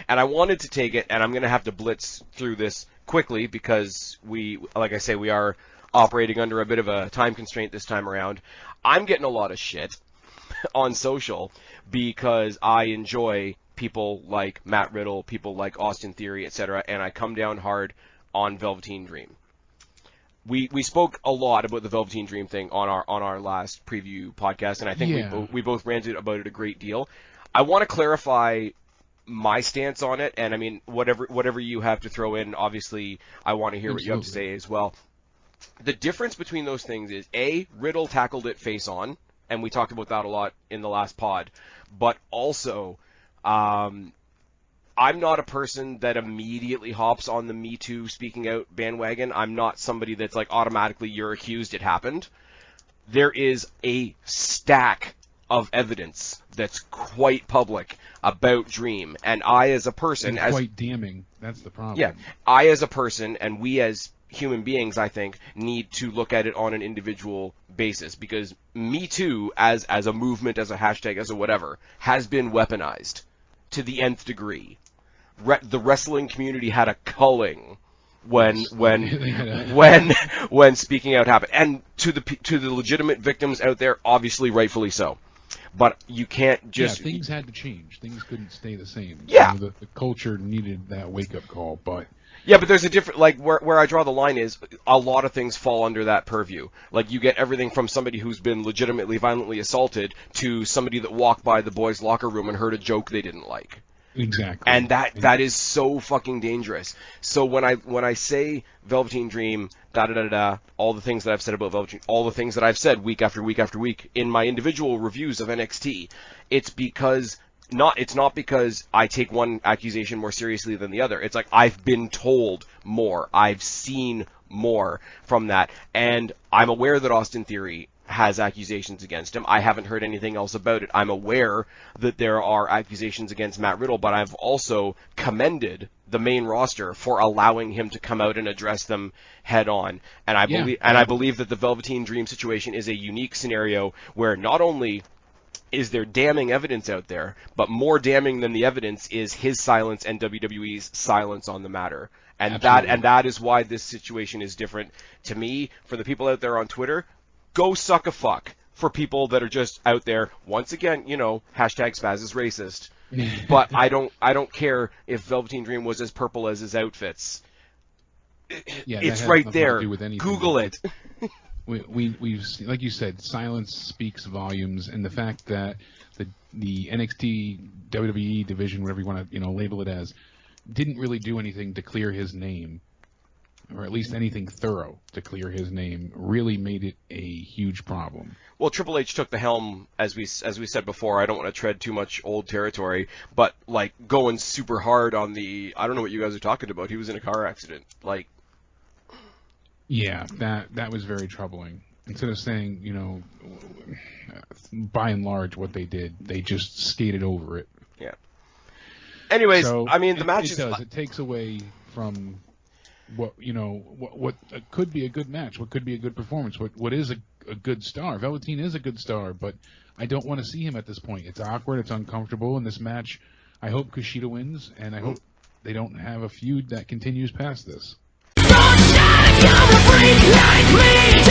And I wanted to take it, and I'm going to have to blitz through this quickly because like I say, we are operating under a bit of a time constraint this time around. I'm getting a lot of shit on social because I enjoy people like Matt Riddle, people like Austin Theory, etc., and I come down hard on Velveteen Dream. We spoke a lot about the Velveteen Dream thing on our last preview podcast, and I think we both ranted about it a great deal. I want to clarify my stance on it, and I mean whatever you have to throw in, obviously I want to hear what you have to say as well. The difference between those things is Riddle tackled it face on, and we talked about that a lot in the last pod, but also I'm not a person that immediately hops on the Me Too speaking out bandwagon. I'm not somebody that's like automatically you're accused, it happened. There is a stack of evidence that's quite public about Dream, and I as a person... It's quite damning. That's the problem. Yeah. I as a person, and we as human beings, I think, need to look at it on an individual basis, because Me Too, as a movement, as a hashtag, as a whatever, has been weaponized to the nth degree. The wrestling community had a culling when speaking out happened, and to the legitimate victims out there, obviously rightfully so. But you can't just... Yeah, things had to change. Things couldn't stay the same. Yeah. You know, the culture needed that wake-up call, but... Yeah, but there's a different... Like, where I draw the line is, a lot of things fall under that purview. Like, you get everything from somebody who's been legitimately violently assaulted to somebody that walked by the boys' locker room and heard a joke they didn't like. Exactly. And that is so fucking dangerous. So when I say Velveteen Dream, all the things that I've said about Velveteen, all the things that I've said week after week after week in my individual reviews of NXT, it's not because I take one accusation more seriously than the other. It's like I've been told more. I've seen more from that. And I'm aware that Austin Theory has accusations against him. I haven't heard anything else about it. I'm aware that there are accusations against Matt Riddle, but I've also commended the main roster for allowing him to come out and address them head on. And I believe that the Velveteen Dream situation is a unique scenario where not only is there damning evidence out there, but more damning than the evidence is his silence and WWE's silence on the matter. And that is why this situation is different. To me, for the people out there on Twitter, go suck a fuck for people that are just out there. Once again, hashtag Spaz is racist. But I don't care if Velveteen Dream was as purple as his outfits. It's right there. Google it. We've like you said, silence speaks volumes, and the fact that the NXT WWE division, whatever you want to label it as, didn't really do anything to clear his name, or at least anything thorough to clear his name, really made it a huge problem. Well, Triple H took the helm, as we said before. I don't want to tread too much old territory, but like going super hard on I don't know what you guys are talking about. He was in a car accident. Like, yeah, that was very troubling. Instead of saying, by and large what they did, they just skated over it. Yeah. Anyways, so I mean, the match is... It takes away from what could be a good match, what could be a good performance, what is a good star. Velveteen is a good star, but I don't want to see him at this point. It's awkward, it's uncomfortable in this match. I hope Kushida wins, and I hope they don't have a feud that continues past this. Freak like me.